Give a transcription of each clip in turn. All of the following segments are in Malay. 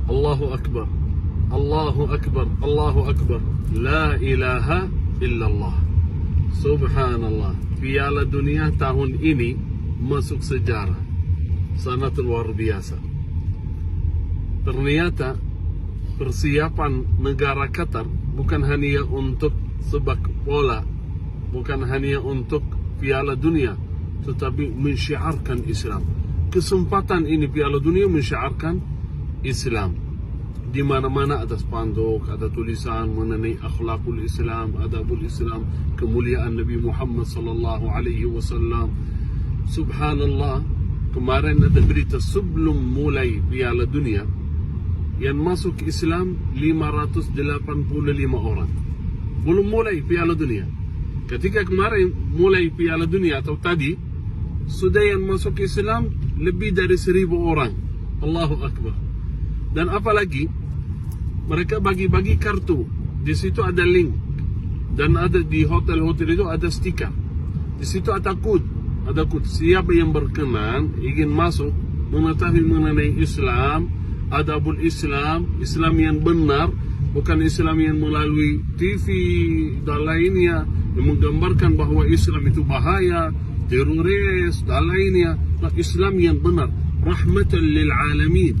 Allahu Akbar, Allahu Akbar, Allahu Akbar. La ilaha illallah. Subhanallah. Piala Dunia tahun ini masuk sejarah. Sangat luar biasa. Ternyata persiapan negara Qatar bukan hanya untuk sepak bola, bukan hanya untuk Piala Dunia, tetapi mensyiarkan Islam. Kesempatan ini Piala Dunia mensyiarkan Islam. Di mana-mana ada spanduk, ada tulisan mengenai akhlakul Islam, adabul Islam, kemuliaan Nabi Muhammad sallallahu alaihi wasallam. Subhanallah, kemarin ada berita sebelum mulai Piala Dunia yang masuk Islam 585 orang. Belum mulai Piala Dunia. Ketika kemarin mulai Piala Dunia atau tadi, sudah yang masuk Islam lebih dari 1000 orang. Allahu Akbar. Dan apalagi mereka bagi-bagi kartu. Di situ ada link. Dan ada di hotel-hotel itu ada stiker. Di situ ada kod. Ada kod. Siapa yang berkenan ingin masuk mengetahui mengenai Islam, adabul Islam, Islam yang benar, bukan Islam yang melalui TV dan lainnya, yang menggambarkan bahawa Islam itu bahaya, teroris dan lainnya. Nah, Islam yang benar, rahmatan lil alamin.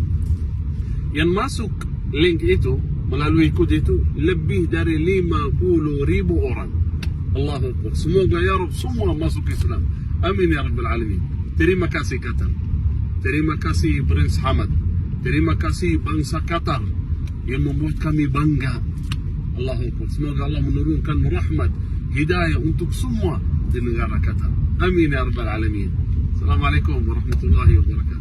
Yang masuk link itu melalui kod itu lebih dari 50,000 orang. Allahu Akbar. Semoga ya Rabb semua masuk Islam. Amin ya Rabbal Alamin. Terima kasih Qatar. Terima kasih Prince Hamad. Terima kasih bangsa Qatar yang membuat kami bangga. Allahu Akbar. Semoga Allah menurunkan rahmat, hidayah untuk semua di negara Qatar. Amin ya Rabbal Alamin. Assalamualaikum warahmatullahi wabarakatuh.